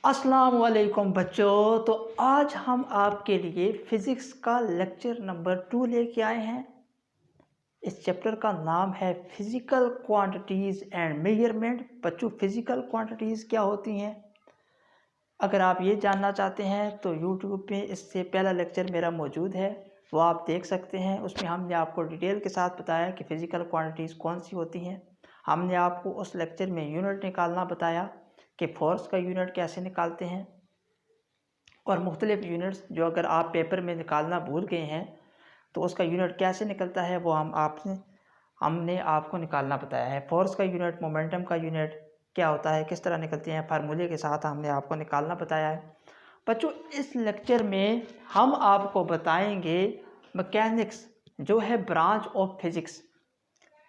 अस्सलाम वालेकुम बच्चों। तो आज हम आपके लिए फिज़िक्स का लेक्चर नंबर 2 लेके आए हैं। इस चैप्टर का नाम है फिज़िकल क्वांटिटीज़ एंड मेजरमेंट। बच्चों, फिज़िकल क्वांटिटीज़ क्या होती हैं, अगर आप ये जानना चाहते हैं तो यूट्यूब पे इससे पहला लेक्चर मेरा मौजूद है, वो आप देख सकते हैं। उसमें हमने आपको डिटेल के साथ बताया कि फ़िज़िकल क्वांटिटीज़ कौन सी होती हैं। हमने आपको उस लेक्चर में यूनिट निकालना बताया कि फोर्स का यूनिट कैसे निकालते हैं, और मुख्तलिफ़ यूनिट्स जो अगर आप पेपर में निकालना भूल गए हैं तो उसका यूनिट कैसे निकलता है वो हमने आपको निकालना बताया है। फोर्स का यूनिट, मोमेंटम का यूनिट क्या होता है, किस तरह निकलते हैं, फार्मूले के साथ हमने आपको निकालना बताया है। बच्चों, इस लेक्चर में हम आपको बताएंगे मैकेनिक्स, जो है ब्रांच ऑफ फिज़िक्स।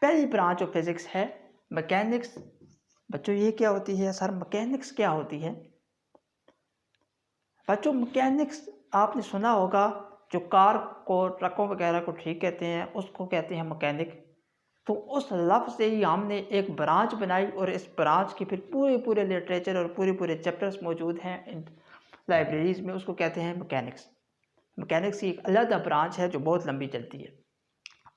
पहली ब्रांच ऑफ फिज़िक्स है मैकेनिक्स। बच्चों, ये क्या होती है सर, मैकेनिक्स क्या होती है? बच्चों, मैकेनिक्स आपने सुना होगा, जो कार को, ट्रकों वगैरह को ठीक कहते हैं उसको कहते हैं मैकेनिक। तो उस लफ्ज़ से ही हमने एक ब्रांच बनाई, और इस ब्रांच की फिर पूरे लिटरेचर और पूरे चैप्टर्स मौजूद हैं इन लाइब्रेरीज़ में, उसको कहते हैं मैकेनिक्स। मैकेनिक्स की एक अलग ब्रांच है जो बहुत लंबी चलती है।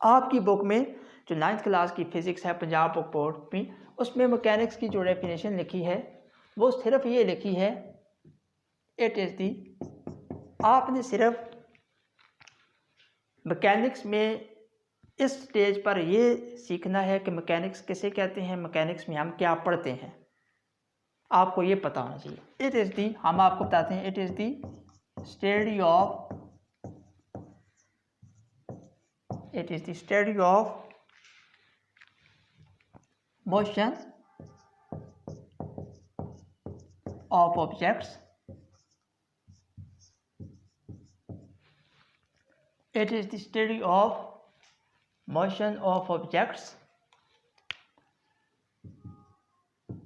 आपकी बुक में जो 9th क्लास की फ़िज़िक्स है पंजाब बुक बोर्ड में, उसमें मैकेनिक्स की जो डेफिनेशन लिखी है वो सिर्फ ये लिखी है, इट इज़ दी। आपने सिर्फ मैकेनिक्स में इस स्टेज पर ये सीखना है कि मैकेनिक्स किसे कहते हैं, मैकेनिक्स में हम क्या पढ़ते हैं, आपको ये पता होना चाहिए। इट इज़ दी, हम आपको बताते हैं, it is the study of, it is the study of motion of objects. It is the study of motion of objects,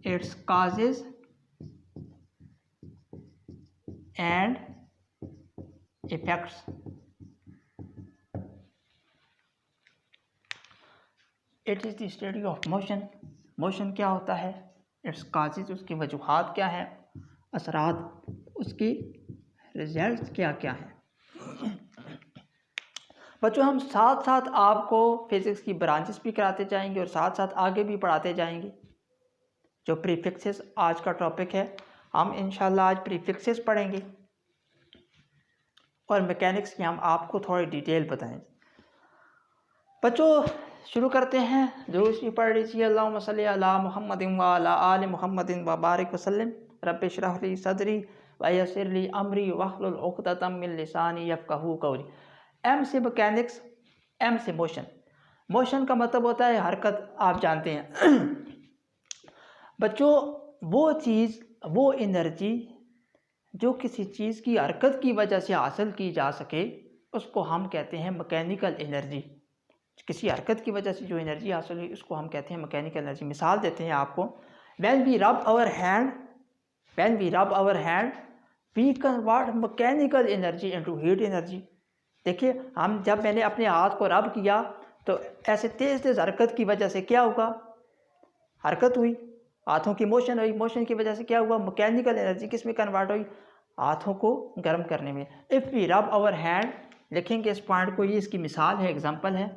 its causes and effects. It is the study of motion. Motion क्या होता है, it's causes, उसकी वजूहात क्या है, असरात, उसकी results क्या क्या हैं। बच्चों, हम साथ साथ आपको फिज़िक्स की ब्रांचेस भी कराते जाएंगे और साथ साथ आगे भी पढ़ाते जाएंगे। जो प्रीफिक्सेस आज का टॉपिक है, हम इंशाल्लाह आज प्रीफिक्सेस पढ़ेंगे, और मैकेनिक्स की हम आपको थोड़ी डिटेल बताएंगे। बच्चों, शुरू करते हैं। दुरूद शरीफ पढ़ लीजिए। अल्लाहुम्मा सल्ली अला मुहम्मदिन व अला आलि मुहम्मदिन व बारिक वसल्लम। रब्बि इश्रह ली सदरी व यस्सिर ली अमरी वहलुल उक़दतम मिन लिसानी यफ़क़हू क़ौली। एम से मैकेनिक्स, एम से मोशन। मोशन का मतलब होता है हरकत, आप जानते हैं। बच्चों, वो चीज़, वो एनर्जी जो किसी चीज़ की हरकत की वजह से हासिल की जा सके, उसको हम कहते हैं मैकेनिकल एनर्जी। किसी हरकत की वजह से जो एनर्जी हासिल हुई उसको हम कहते हैं मैकेनिकल एनर्जी। मिसाल देते हैं आपको, when we rub our hand, when we rub our hand we convert mechanical energy into heat energy. देखिए, हम जब मैंने अपने हाथ को रब किया तो ऐसे तेज़ तेज़ हरकत की वजह से क्या होगा, हरकत हुई, हाथों की मोशन हुई, मोशन की वजह से क्या हुआ, मैकेनिकल एनर्जी किस में कन्वर्ट हुई, हाथों को गर्म करने में। If we rub our hand, लिखेंगे इस पॉइंट को, ये इसकी मिसाल है, एग्जांपल है।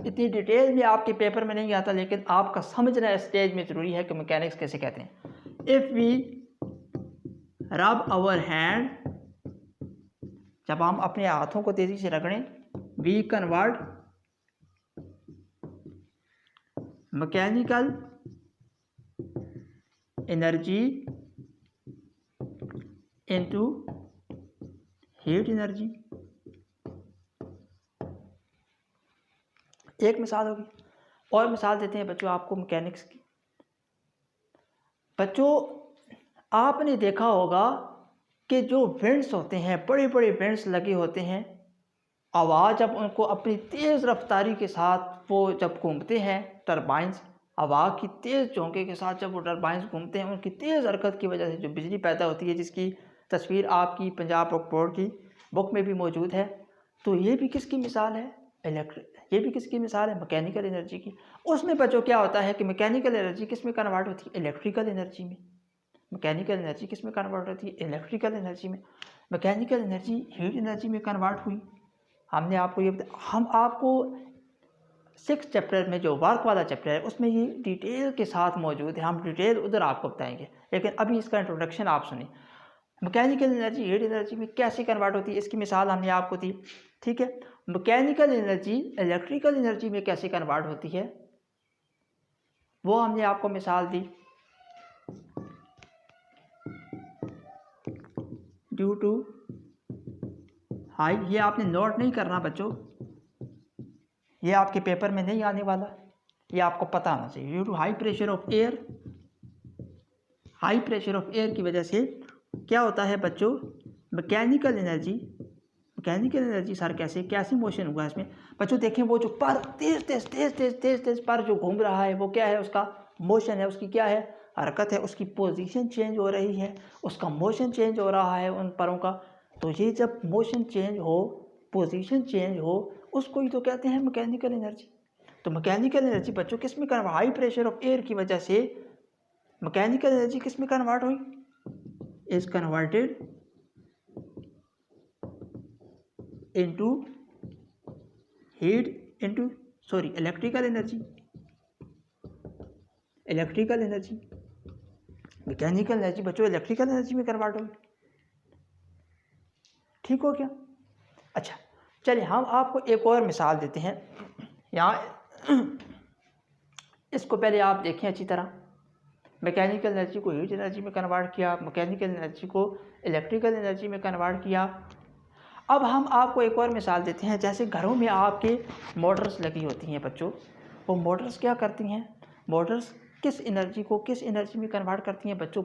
इतनी डिटेल में आपके पेपर में नहीं आता, लेकिन आपका समझना इस स्टेज में ज़रूरी है कि मैकेनिक्स कैसे कहते हैं। If we rub our hand, जब हम अपने हाथों को तेज़ी से रगड़ें, we convert mechanical energy into heat energy. एक मिसाल होगी, और मिसाल देते हैं बच्चों आपको मैकेनिक्स की। बच्चों, आपने देखा होगा कि जो विंड्स होते हैं, बड़े बड़े विंड्स लगे होते हैं, आवाज़ जब उनको अपनी तेज़ रफ्तारी के साथ वो जब घूमते हैं, टरबाइंस, हवा की तेज़ झोंके के साथ जब वो टरबाइंस घूमते हैं, उनकी तेज़ हरकत की वजह से जो बिजली पैदा होती है, जिसकी तस्वीर आपकी पंजाब बुक बोर्ड की बुक में भी मौजूद है, तो ये भी किसकी मिसाल है, ये भी किसकी मिसाल है, मैकेनिकल एनर्जी की। उसमें बच्चों क्या होता है कि मैकेनिकल एनर्जी किस में कन्वर्ट होती है, इलेक्ट्रिकल एनर्जी में। मैकेनिकल एनर्जी किस में कन्वर्ट होती है? इलेक्ट्रिकल एनर्जी में। मैकेनिकल एनर्जी हीट एनर्जी में कन्वर्ट हुई। हमने आपको ये हम आपको 6 चैप्टर में जो वर्क वाला चैप्टर है उसमें ये डिटेल के साथ मौजूद है, हम डिटेल उधर आपको बताएंगे, लेकिन अभी इसका इंट्रोडक्शन आप सुनिए। मैकेनिकल एनर्जी हीट एनर्जी में कैसे कन्वर्ट होती है इसकी मिसाल हमने आपको दी, ठीक है। मैकेनिकल एनर्जी इलेक्ट्रिकल एनर्जी में कैसे कन्वर्ट होती है वो हमने आपको मिसाल दी। ड्यू टू हाई, ये आपने नोट नहीं करना बच्चों, ये आपके पेपर में नहीं आने वाला, ये आपको पता होना चाहिए। Due to high pressure of air, high pressure of air की वजह से क्या होता है बच्चों? मैकेनिकल एनर्जी सर कैसे मोशन हुआ इसमें बच्चों? देखें वो जो पर तेज पर जो घूम रहा है वो क्या है? उसका मोशन है, उसकी क्या है? हरकत है, उसकी पोजीशन चेंज हो रही है, उसका मोशन चेंज हो रहा है उन परों का। तो ये जब मोशन चेंज हो, पोजीशन चेंज हो, उसको ही तो कहते हैं मैकेनिकल एनर्जी। तो मैकेनिकल एनर्जी बच्चों किस में convert? High pressure of air की वजह से मैकेनिकल एनर्जी किस में कन्वर्ट हुई? Is converted into heat into electrical energy. Mechanical energy बच्चों इलेक्ट्रिकल एनर्जी में कन्वर्ट होगी, ठीक हो क्या? अच्छा चलिए हम आपको एक और मिसाल देते हैं यहाँ, इसको पहले आप देखें अच्छी तरह। मैकेनिकल एनर्जी को हीट एनर्जी में कन्वर्ट किया, मैकेनिकल एनर्जी को इलेक्ट्रिकल एनर्जी में कन्वर्ट किया। अब हम आपको एक और मिसाल देते हैं, जैसे घरों में आपके मोटर्स लगी होती हैं बच्चों, वो मोटर्स क्या करती हैं? मोटर्स किस एनर्जी को किस एनर्जी में कन्वर्ट करती हैं बच्चों?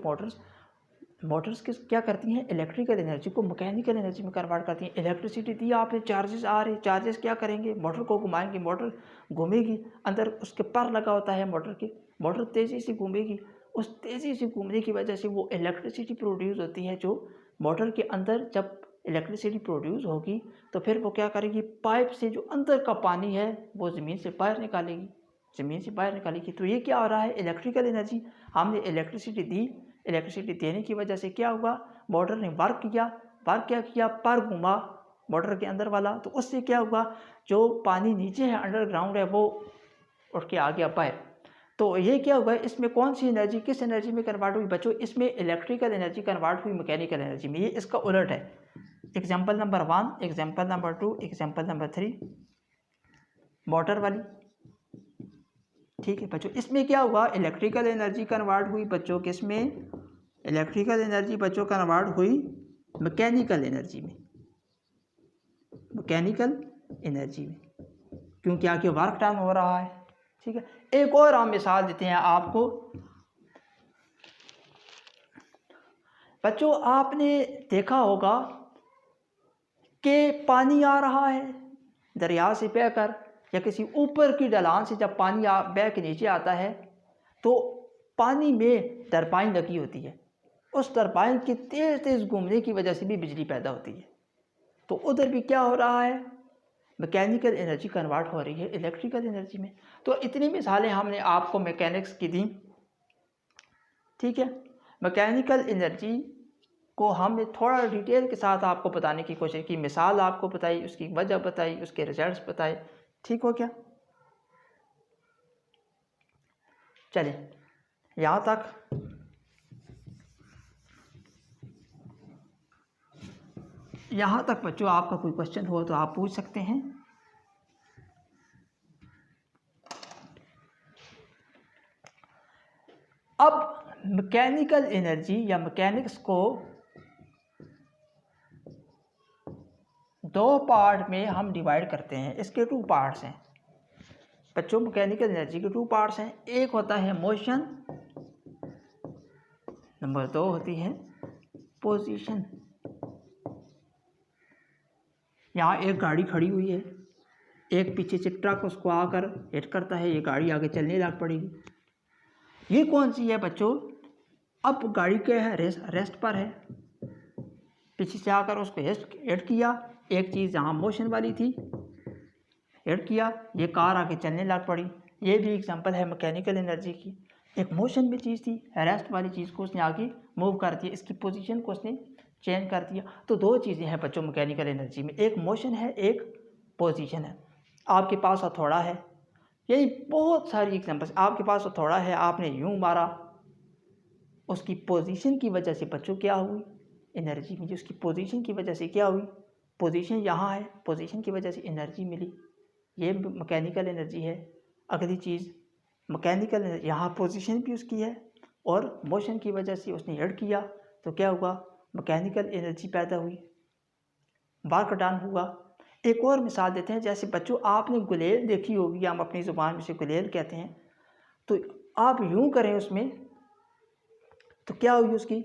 मोटर्स क्या करती हैं? इलेक्ट्रिकल एनर्जी को मैकेनिकल एनर्जी में कन्वर्ट करती हैं। इलेक्ट्रिसिटी दी आपने, चार्जेस आ रहे, चार्जेस क्या करेंगे? मोटर को घुमाएंगे, मोटर घूमेगी, अंदर उसके पर लगा होता है मोटर के, मोटर तेज़ी से घूमेगी, उस तेज़ी से घूमने की वजह से वो इलेक्ट्रिसिटी प्रोड्यूस होती है। जो मोटर के अंदर जब इलेक्ट्रिसिटी प्रोड्यूस होगी तो फिर वो क्या करेगी? पाइप से जो अंदर का पानी है वो ज़मीन से बाहर निकालेगी। तो ये क्या हो रहा है? Electrical energy. हमने इलेक्ट्रिसिटी दी, इलेक्ट्रिसिटी देने की वजह से क्या हुआ? मोटर ने वर्क क्या किया? पर घुमा मोटर के अंदर वाला, तो उससे क्या हुआ? जो पानी नीचे है, अंडरग्राउंड है, वो उठ के आ गया बाहर। तो ये क्या हुआ? इसमें कौन सी एनर्जी किस एनर्जी में कन्वर्ट हुई बच्चों? इसमें इलेक्ट्रिकल एनर्जी कन्वर्ट हुई मैकेनिकल एनर्जी में। ये इसका उलट है। Example number 1, example number 2, example number 3 motor वाली, ठीक है बच्चों। इसमें क्या हुआ? इलेक्ट्रिकल एनर्जी कन्वर्ट हुई बच्चों किस में? इलेक्ट्रिकल एनर्जी बच्चों कन्वर्ट हुई मैकेनिकल एनर्जी में, क्योंकि आगे वर्क डन हो रहा है, ठीक है। एक और हम मिसाल देते हैं आपको बच्चों। आपने देखा होगा कि पानी आ रहा है दरिया से बहकर या किसी ऊपर की ढलान से, जब पानी बह के नीचे आता है तो पानी में टरबाइन लगी होती है, उस टरबाइन की तेज़ घूमने की वजह से भी बिजली पैदा होती है। तो उधर भी क्या हो रहा है? मैकेनिकल एनर्जी कन्वर्ट हो रही है इलेक्ट्रिकल एनर्जी में। तो इतनी मिसालें हमने आपको मैकेनिक्स की दी, ठीक है। मैकेनिकल एनर्जी को हमने थोड़ा डिटेल के साथ आपको बताने की कोशिश की, मिसाल आपको बताई, उसकी वजह बताई, उसके रिजल्ट्स बताए, ठीक हो क्या? चलिए यहाँ तक बच्चों आपका कोई क्वेश्चन हो तो आप पूछ सकते हैं। अब मैकेनिकल एनर्जी या मैकेनिक्स को 2 पार्ट में हम डिवाइड करते हैं। इसके 2 पार्ट्स हैं बच्चों। मैकेनिकल एनर्जी के 2 पार्ट्स हैं। एक होता है मोशन, नंबर 2 होती है पोजीशन। यहाँ एक गाड़ी खड़ी हुई है, एक पीछे से ट्रक उसको आकर हिट करता है, ये गाड़ी आगे चलने लग पड़ेगी। ये कौन सी है बच्चों? अब गाड़ी क्या है? रेस्ट पर है, पीछे से आकर उसको हिट किया, एक चीज़ जहाँ मोशन वाली थी हिट किया, ये कार आगे चलने लग पड़ी। ये भी एग्जांपल है मैकेनिकल एनर्जी की। एक मोशन में चीज़ थी, रेस्ट वाली चीज़ को उसने आगे मूव कर दिया, इसकी पोजीशन को उसने चेंज कर दिया। तो दो चीज़ें हैं बच्चों मैकेनिकल एनर्जी में, एक मोशन है, एक पोजीशन है। आपके पास हथौड़ा है, यही बहुत सारी एग्जांपल्स। आपके पास हथौड़ा है, आपने यूं मारा, उसकी पोजीशन की वजह से बच्चों क्या हुई, एनर्जी मिली। उसकी पोजीशन की वजह से क्या हुई, पोजीशन यहाँ है, पोजीशन की वजह से एनर्जी मिली, ये मैकेनिकल एनर्जी है। अगली चीज़ मैकेनिकल, यहाँ पोजीशन भी उसकी है और मोशन की वजह से उसने हिट किया तो क्या हुआ, मैकेनिकल एनर्जी पैदा हुई, वर्क डन हुआ। एक और मिसाल देते हैं, जैसे बच्चों आपने गुलेल देखी होगी, हम अपनी ज़ुबान में से गुलेल कहते हैं। तो आप यूं करें उसमें तो क्या हुई उसकी,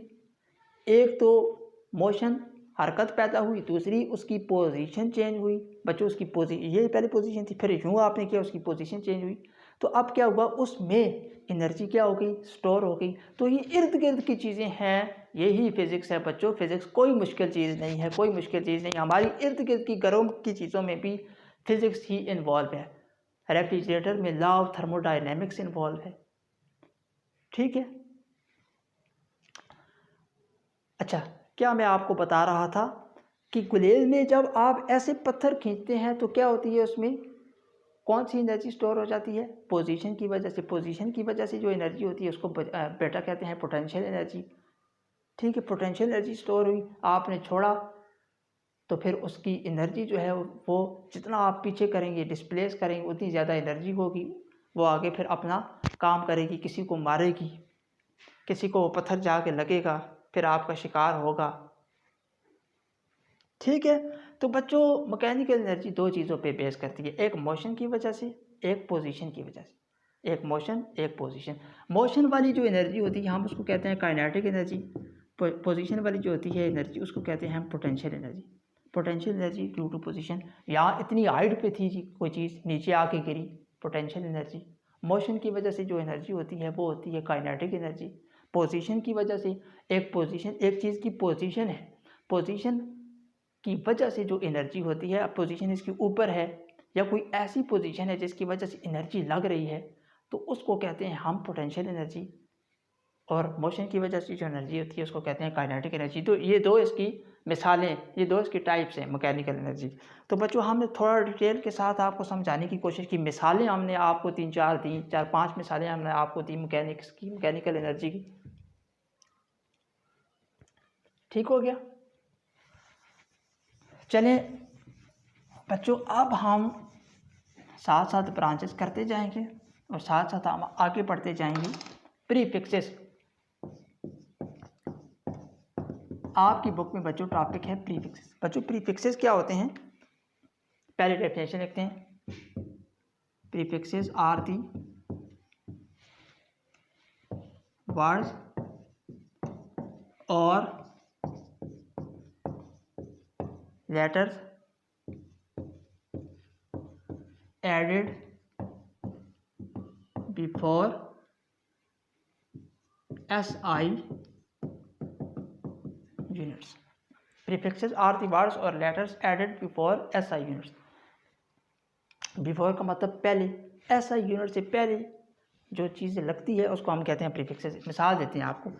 एक तो मोशन हरकत पैदा हुई, दूसरी उसकी पोजीशन चेंज हुई। बच्चों उसकी ये पहले पोजीशन थी, फिर यूँ आपने किया, उसकी पोजीशन चेंज हुई। तो अब क्या हुआ, उसमें एनर्जी क्या हो गई, स्टोर हो गई। तो ये इर्द गिर्द की चीज़ें हैं, यही फिज़िक्स है बच्चों। फिज़िक्स कोई मुश्किल चीज़ नहीं है, कोई मुश्किल चीज़ नहीं। हमारी इर्द गिर्द की घरों की चीज़ों में भी फिज़िक्स ही इन्वॉल्व है। रेफ्रिजरेटर में लॉ ऑफ थर्मोडायनेमिक्स इन्वॉल्व है, ठीक है। अच्छा, क्या मैं आपको बता रहा था कि गुलेल में जब आप ऐसे पत्थर खींचते हैं तो क्या होती है, उसमें कौन सी एनर्जी स्टोर हो जाती है, पोजीशन की वजह से। पोजीशन की वजह से जो एनर्जी होती है उसको बेटा कहते हैं पोटेंशियल एनर्जी, ठीक है। पोटेंशियल एनर्जी स्टोर हुई, आपने छोड़ा तो फिर उसकी एनर्जी जो है वो जितना आप पीछे करेंगे, डिस्प्लेस करेंगे, उतनी ज़्यादा एनर्जी होगी। वो आगे फिर अपना काम करेगी, किसी को मारेगी, किसी को वो पत्थर जाके लगेगा, फिर आपका शिकार होगा, ठीक है। तो बच्चों मैकेनिकल एनर्जी दो चीज़ों पे बेस करती है, एक मोशन की वजह से, एक पोजीशन की वजह से। एक मोशन, एक पोजीशन। मोशन वाली जो एनर्जी होती है हम उसको कहते हैं काइनेटिक एनर्जी। पोजीशन वाली जो होती है एनर्जी उसको कहते हैं हम potential energy. Potential energy due to position, यहाँ इतनी हाइट पे थी जी कोई चीज़, नीचे आके गिरी, पोटेंशियल एनर्जी। मोशन की वजह से जो एनर्जी होती है वो होती है काइनेटिक एनर्जी। पोजीशन की वजह से, एक पोजीशन, एक चीज़ की पोजीशन है, पोजीशन की वजह से जो एनर्जी होती है, अब पोजीशन इसके ऊपर है या कोई ऐसी पोजीशन है जिसकी वजह से एनर्जी लग रही है, तो उसको कहते हैं हम पोटेंशियल एनर्जी। और मोशन की वजह से जो एनर्जी होती है उसको कहते हैं काइनेटिक एनर्जी। तो ये दो इसकी मिसालें, ये दो इसकी टाइप्स हैं मैकेनिकल एनर्जी। तो बच्चों हमने थोड़ा डिटेल के साथ आपको समझाने की कोशिश की, मिसालें हमने आपको तीन चार पांच मिसालें हमने आपको दी मैकेनिक्स की, मैकेनिकल एनर्जी की, ठीक हो गया। चलें बच्चों, अब हम साथ साथ ब्रांचेस करते जाएंगे और साथ साथ हम आगे बढ़ते जाएंगे। प्रीफिक्सेस, आपकी बुक में बच्चों टॉपिक है प्रीफिक्सेस। बच्चों प्रीफिक्सेस क्या होते हैं, पहले डेफिनेशन लिखते हैं। प्रीफिक्सेस आर दी वर्ड्स और letters added before SI units. Prefixes are the words और letters added before SI units. Before का मतलब पहले, SI यूनिट से पहले जो चीज़ें लगती है उसको हम कहते हैं प्रीफिक्सेस। मिसाल देते हैं आपको,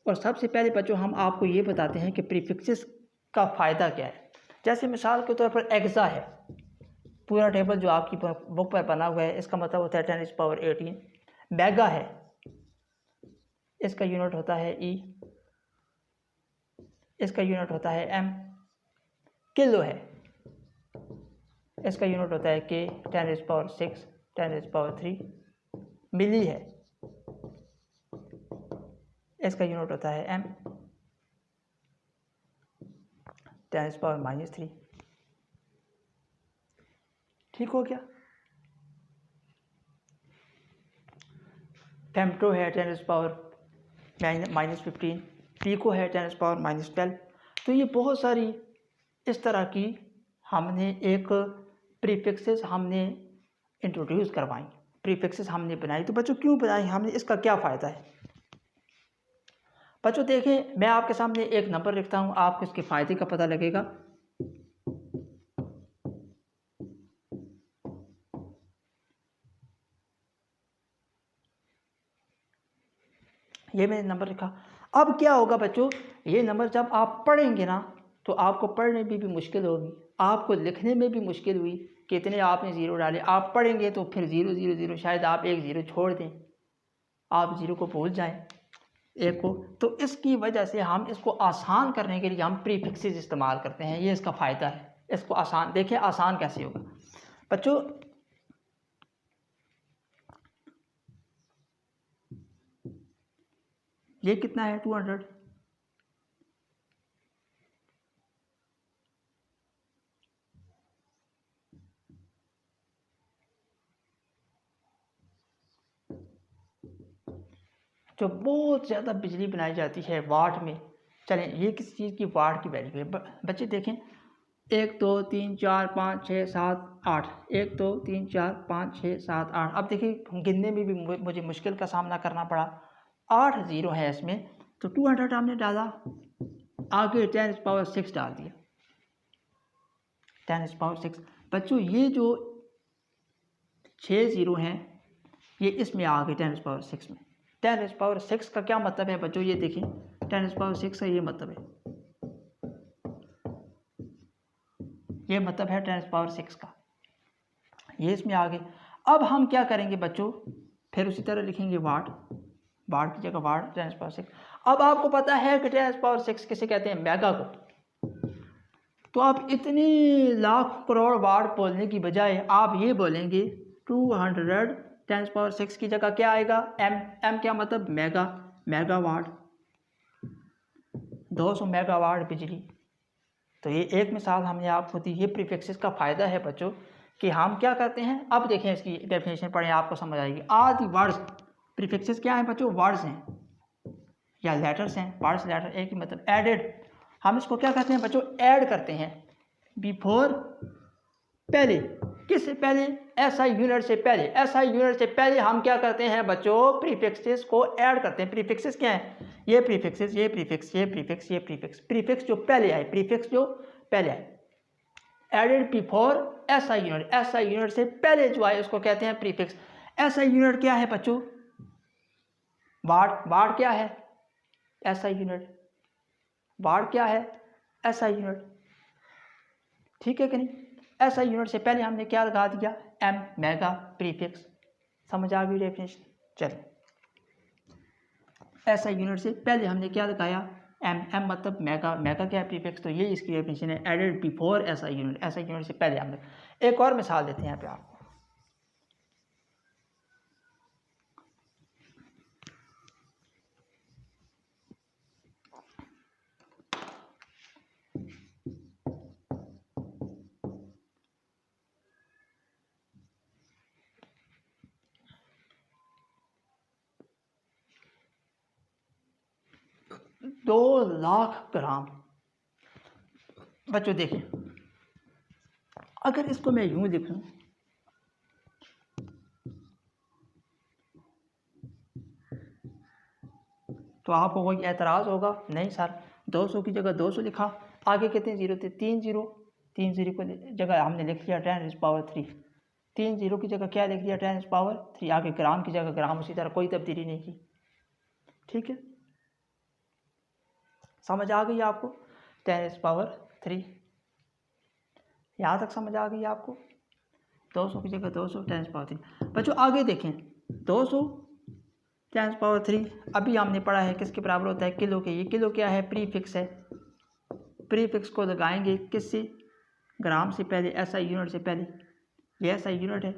और सबसे पहले बच्चों हम आपको ये बताते हैं कि प्रीफिक्सेस का फ़ायदा क्या है। जैसे मिसाल के तौर पर एग्जा है, पूरा टेबल जो आपकी बुक पर बना हुआ है, इसका मतलब होता है 10⁻18। मेगा है, इसका यूनिट होता है E, इसका यूनिट होता है M। किलो है, इसका यूनिट होता है K, 10⁻6, 10⁻3। मिली है, इसका यूनिट होता है M, 10⁻−3। ठीक हो गया। फेम्टो है 10⁻−15, पीको है 10⁻−12। तो ये बहुत सारी इस तरह की हमने एक प्रीफिक्सेस हमने इंट्रोड्यूस करवाई, प्रीफिक्सेस हमने बनाई। तो बच्चों क्यों बनाई हमने, इसका क्या फ़ायदा है। बच्चों देखें, मैं आपके सामने एक नंबर लिखता हूँ, आपको इसके फ़ायदे का पता लगेगा। ये मैंने नंबर लिखा। अब क्या होगा बच्चों, ये नंबर जब आप पढ़ेंगे ना तो आपको पढ़ने में भी मुश्किल होगी, आपको लिखने में भी मुश्किल हुई, कितने आपने ज़ीरो डाले। आप पढ़ेंगे तो फिर 0 0 0, शायद आप एक ज़ीरो छोड़ दें, आप ज़ीरो को भूल जाएं, एक को। तो इसकी वजह से हम इसको आसान करने के लिए हम प्रीफिक्सेस इस्तेमाल करते हैं, ये इसका फ़ायदा है। इसको आसान देखिए, आसान कैसे होगा बच्चों। ये कितना है 200, जो बहुत ज़्यादा बिजली बनाई जाती है वाट में। चलें, ये किस चीज़ की वाट की वैल्यू है। बच्चे देखें, 1 2 3 4 5 6 7 8, 1 2 3 4 5 6 7 8। अब देखिए गिनने में भी मुझे मुश्किल का सामना करना पड़ा, 8 ज़ीरो है इसमें, तो 200 हमने डाला, आगे 10⁻6 डाल दिया, 10⁻6। बच्चों ये जो 6 ज़ीरो हैं ये इसमें आ गए 10⁻6 में। 10⁻6 का क्या मतलब है बच्चों, ये देखिए 10⁻6 का ये मतलब है 10⁻6 का, ये इसमें आ गए। अब हम क्या करेंगे बच्चों, फिर उसी तरह लिखेंगे वाट, वाट की जगह वाट 10⁻6। अब आपको पता है कि 10⁻6 किसे कहते हैं, मेगा को। तो आप इतनी लाख करोड़ वाट बोलने की बजाय आप ये बोलेंगे 200 10⁻6 की जगह क्या आएगा, एम क्या मतलब, मेगावाट, 200 मेगावाट बिजली। तो ये एक मिसाल हमने आपको दी। ये प्रीफिक्सेस का फ़ायदा है बच्चों कि हम क्या करते हैं। अब देखें इसकी डेफिनेशन पढ़ें, आपको समझ आएगी। आदि वर्ड्स, प्रीफिक्सेस क्या हैं बच्चों, वर्ड्स हैं या लेटर्स हैं, वर्ड्स लेटर एक ही मतलब। एडेड, हम इसको क्या कहते हैं बच्चों, ऐड करते हैं बिफोर, पहले, किससे पहले, एसआई यूनिट से पहले। एसआई यूनिट से पहले हम क्या करते हैं बच्चों, प्रीफिक्सेस को ऐड करते हैं। प्रीफिक्सेस क्या है, ये प्रीफिक्सेस, ये प्रीफिक्स, ये प्रीफिक्स, ये प्रीफिक्स, प्रीफिक्स जो पहले आए, प्रीफिक्स जो पहले आए, added before SI unit, SI unit से पहले जो आए उसको कहते हैं प्रीफिक्स। एसआई यूनिट क्या है बच्चों, वाट, वाट क्या है, एसआई यूनिट, वाट क्या है, एसआई यूनिट, ठीक है कि नहीं। एसआई यूनिट से पहले हमने क्या लगा दिया, एम, मेगा, प्रीफिक्स। समझ आ गई डेफिनेशन। चलिए, एसआई यूनिट से पहले हमने क्या लगाया, एम मतलब मेगा, मेगा क्या है, प्रीफिक्स। तो ये इसकी डेफिनेशन है, added before SI unit, SI unit से पहले हमने। एक और मिसाल देते हैं यहाँ पे आपको। दो लाख ग्राम। बच्चों देखिए, अगर इसको मैं यूं लिखूं तो आपको कोई एतराज़ होगा, नहीं सर 200 की जगह 200 लिखा, आगे कितने ज़ीरो थे, 3 ज़ीरो, 3 ज़ीरो की जगह हमने लिख लिया 10⁻3, 3 ज़ीरो की जगह क्या लिख दिया, 10⁻3, आगे ग्राम की जगह ग्राम, उसी तरह कोई तब्दीली नहीं की। ठीक है, समझ आ गई आपको, 10⁻3, यहाँ तक समझ आ गई आपको। 200 की जगह 200, 10⁻3। बच्चों आगे देखें, 200 10⁻3 अभी हमने पढ़ा है किसके बराबर होता है, किलो के। ये किलो क्या है, प्रीफिक्स है, प्रीफिक्स को लगाएंगे किससे, ग्राम से पहले, एसआई यूनिट से पहले। ये एसआई यूनिट है,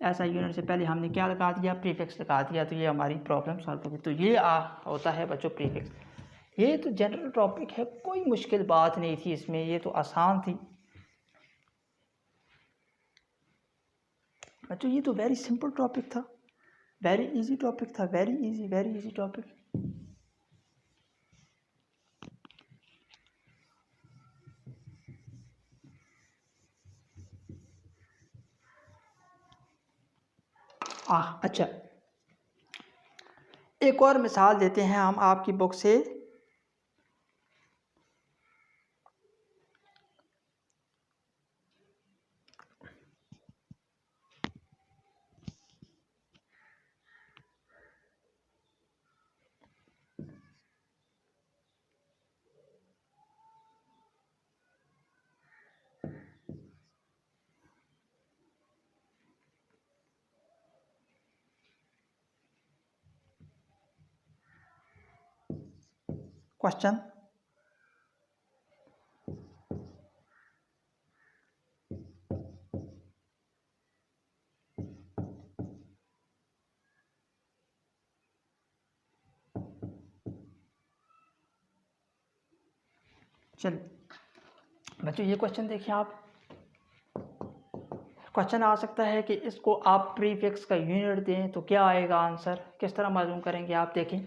एसआई यूनिट से पहले हमने क्या लगा दिया, प्रीफिक्स लगा दिया, तो ये हमारी प्रॉब्लम सॉल्व होगी। तो ये होता है बच्चों प्रीफिक्स। ये तो जनरल टॉपिक है, कोई मुश्किल बात नहीं थी इसमें, ये तो आसान थी बच्चों, ये तो वेरी सिंपल टॉपिक था, वेरी इजी टॉपिक था, वेरी इजी टॉपिक। अच्छा, एक और मिसाल देते हैं हम आपकी बुक से। क्वेश्चन चल बच्चों ये क्वेश्चन देखिए आप। क्वेश्चन आ सकता है कि इसको आप प्रीफिक्स का यूनिट दें तो क्या आएगा आंसर, किस तरह मालूम करेंगे आप देखें।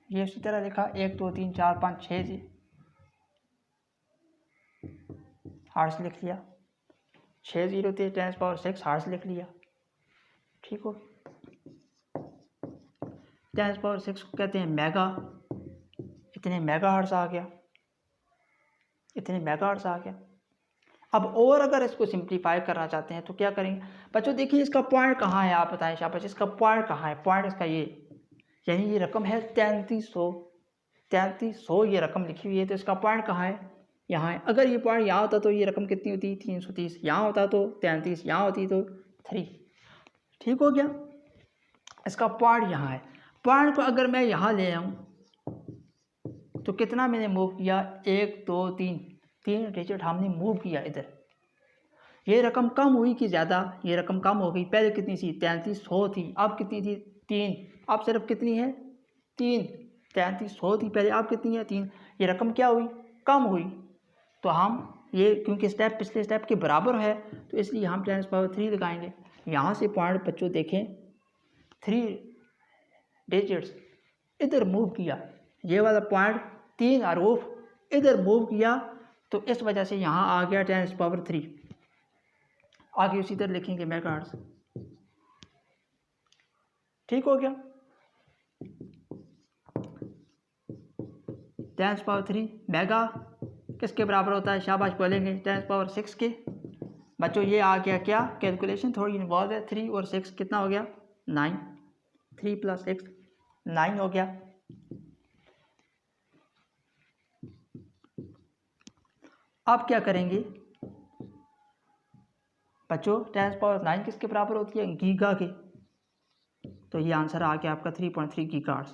ये उसी तरह लिखा 1 2 3 4 5 6 जी हार्स लिख लिया, 6 0 थे 10⁻6 हार्स लिख लिया, ठीक हो। 10⁻6 को कहते हैं मेगा, इतने मेगा हर्ट्ज आ गया, इतने मेगा हर्ट्ज आ गया। अब और अगर इसको सिंप्लीफाई करना चाहते हैं तो क्या करेंगे बच्चों, देखिए इसका पॉइंट कहाँ है, आप बताएं शाबाश, इसका पॉइंट कहाँ है, पॉइंट इसका ये, यानी ये रकम है 3300 ये रकम लिखी हुई है, तो इसका पॉइंट कहाँ है, यहाँ है। अगर ये पॉइंट यहाँ होता तो ये रकम कितनी होती, 330, यहाँ होता तो 33, यहाँ होती तो 3, ठीक हो गया। इसका पॉइंट यहाँ है। पॉइंट को अगर मैं यहाँ ले आऊँ तो कितना मैंने मूव किया, 1 2 3 3 डिजिट हमने मूव किया इधर। ये रकम कम हुई कि ज़्यादा, ये रकम कम हो गई। पहले कितनी थी, 3300 थी, अब कितनी थी, 3, अब सिर्फ कितनी है, 3। 3300 थी पहले, अब कितनी है, 3। ये रकम क्या हुई, कम हुई। तो हम ये क्योंकि स्टेप पिछले स्टेप के बराबर है तो इसलिए हम 10⁻³ लगाएंगे। यहाँ से पॉइंट बच्चों देखें, 3 डिजिट्स इधर मूव किया, ये वाला पॉइंट 3 अरूफ इधर मूव किया, तो इस वजह से यहाँ आ गया 10⁻3। आगे उसी तरह लिखेंगे मेगाहर्ट्ज, ठीक हो गया। 10⁻3 मेगा किसके बराबर होता है, शाबाश बोलेंगे, 10⁻6 के। बच्चों ये आ गया क्या, कैलकुलेशन थोड़ी इन्वॉल्व है, 3 और 6 कितना हो गया, 9, 3 + 6 9 हो गया। अब क्या करेंगे बच्चों, 10⁻9 किसके बराबर होती है, गीगा के, तो ये आंसर आ गया आपका 3.3 गीगाहर्ट्ज।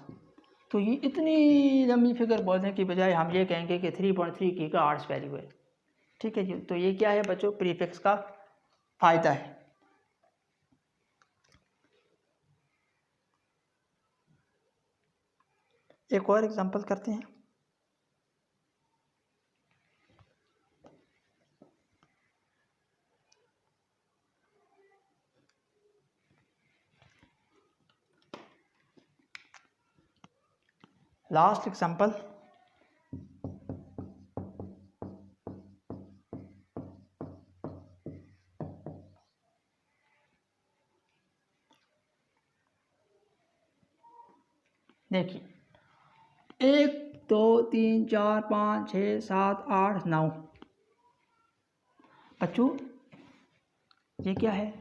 तो ये इतनी लंबी फिगर बोलने की बजाय हम ये कहेंगे कि 3.3 गीगाहर्ट्ज वैल्यू है, ठीक है जी। तो ये क्या है बच्चों, प्रीफिक्स का फ़ायदा है। एक और एग्जांपल करते हैं। लास्ट एग्जांपल, देखिए 1 2 3 4 5 6 7 8 9। बच्चों ये क्या है,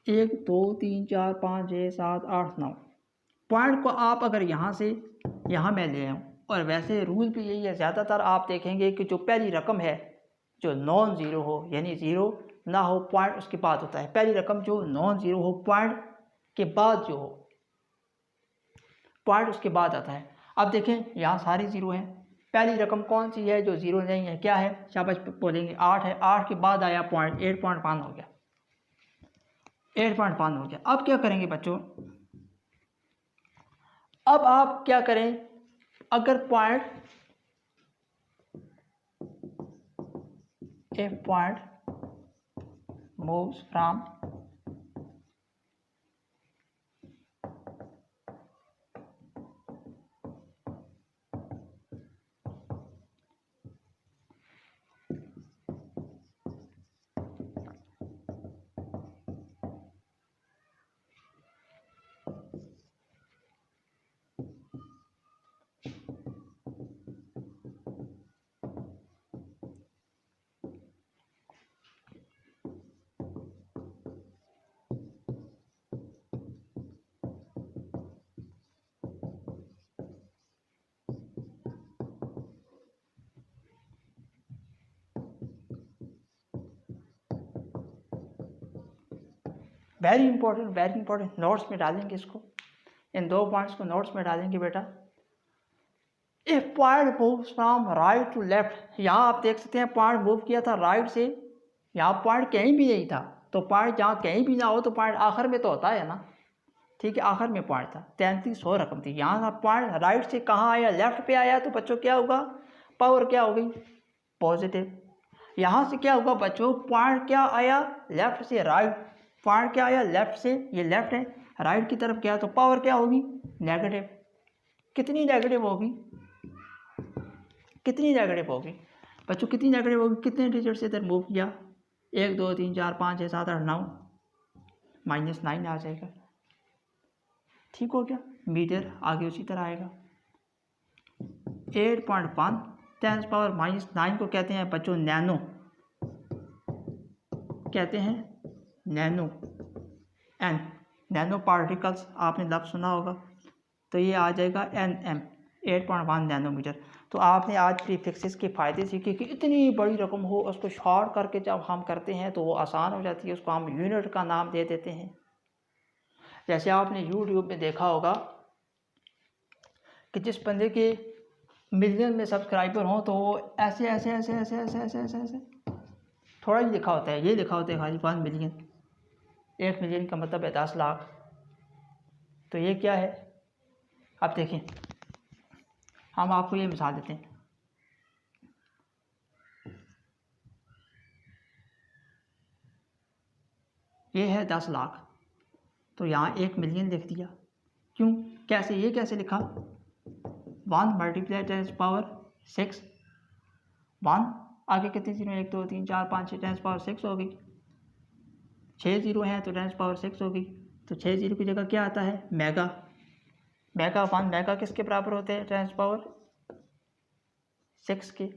1 2 3 4 5 6 7 8 9। पॉइंट को आप अगर यहाँ से यहाँ मैं ले आऊँ, और वैसे रूल भी यही है, ज़्यादातर आप देखेंगे कि जो पहली रकम है जो नॉन ज़ीरो हो, यानी ज़ीरो ना हो, पॉइंट उसके बाद होता है। पहली रकम जो नॉन ज़ीरो हो, पॉइंट के बाद जो हो, पॉइंट उसके बाद आता है। अब देखें यहाँ सारी ज़ीरो हैं, पहली रकम कौन सी है जो ज़ीरो नहीं है, क्या है, शाबाश बोलेंगे 8 है। 8 के बाद आया पॉइंट, 8.1 हो गया, 8.1 हो गया। अब क्या करेंगे बच्चों, अब आप क्या करें, अगर point if point moves from very important notes में डालेंगे इसको, इन 2 पॉइंट्स को नोट्स में डालेंगे बेटा। If point move from right to left, यहाँ आप देख सकते हैं पॉइंट मूव किया था राइट से, यहाँ पॉइंट कहीं भी नहीं था, तो पॉइंट जहाँ कहीं भी ना हो तो पॉइंट आखिर में तो होता है ना, ठीक है, आखिर में पॉइंट था, 3300 रकम थी। यहाँ पॉइंट राइट से कहाँ आया, लेफ्ट पे आया, तो बच्चों क्या होगा, पावर क्या हो गई, पॉजिटिव। यहाँ से क्या होगा बच्चों, पॉइंट क्या आया, लेफ्ट से राइट, पॉइंट क्या आया लेफ्ट से, ये लेफ्ट है, राइट की तरफ गया तो पावर क्या होगी, नेगेटिव। कितनी नेगेटिव होगी, कितनी नेगेटिव होगी बच्चों, कितनी नेगेटिव होगी, कितने डिजिट से इधर मूव किया, 1 2 3 4 5 6 7 8 9, -9 आ जाएगा, ठीक हो गया। मीटर आगे उसी तरह आएगा। 8.1 10⁻⁻9 को कहते हैं बच्चों नैनो, कहते हैं नैनो, एन नैनो पार्टिकल्स आपने लफ्ज़ सुना होगा, तो ये आ जाएगा NM 8.1 नैनोमीटर। तो आपने आज प्रीफिक्सेस के फ़ायदे सीखे कि इतनी बड़ी रकम हो उसको शॉर्ट करके जब हम करते हैं तो वो आसान हो जाती है, उसको हम यूनिट का नाम दे देते हैं। जैसे आपने यूट्यूब में देखा होगा कि जिस बंदे के मिलियन में सब्सक्राइबर हों तो वो ऐसे ऐसे ऐसे ऐसे ऐसे ऐसे ऐसे ऐसे थोड़ा ही लिखा होता है, ये लिखा होता है खाली 1 मिलियन, 1 मिलियन का मतलब है 10 लाख। तो ये क्या है, आप देखें, हम आपको ये मिसाल देते हैं, ये है 10 लाख, तो यहाँ 1 मिलियन लिख दिया, क्यों, कैसे, ये कैसे लिखा, 1 × 10⁻6, 1 आगे कितने जीरो, 1 2 3 4 5 6 10⁻6 हो गई, 6 जीरो हैं तो 10⁻6 हो गई, तो 6 जीरो की जगह क्या आता है, मेगा, मेगा 1 मेगा किसके बराबर होते हैं, 10⁻6 के,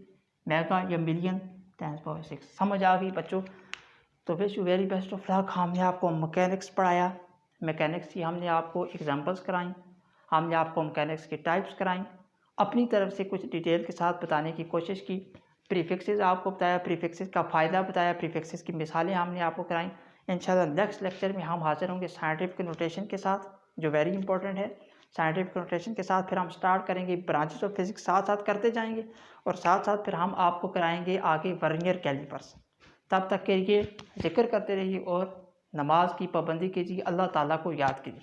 मेगा या मिलियन 10⁻6। समझ आ गई बच्चों। तो wish you very best of luck. हमने आपको मैकेनिक्स पढ़ाया, मैकेनिक्स की हमने आपको एग्जांपल्स कराई, हमने आपको मैकेनिक्स की टाइप्स कराई, अपनी तरफ से कुछ डिटेल के साथ बताने की कोशिश की, प्रीफिक्सेस आपको बताया, प्रीफिक्सेस का फ़ायदा बताया, प्रीफिक्सेस की मिसालें हमने आपको कराई। इंशाल्लाह नेक्स्ट लेक्चर में हम हाजिर होंगे साइंटिफिक नोटेशन के साथ, जो वेरी इंपॉर्टेंट है। साइंटिफिक नोटेशन के साथ फिर हम स्टार्ट करेंगे, ब्रांचेस ऑफ फिजिक्स साथ साथ करते जाएंगे, और साथ साथ फिर हम आपको कराएंगे आगे वर्नियर कैलिपर्स। तब तक के लिए ज़िक्र करते रहिए और नमाज की पाबंदी कीजिए, अल्लाह ताला को याद कीजिए।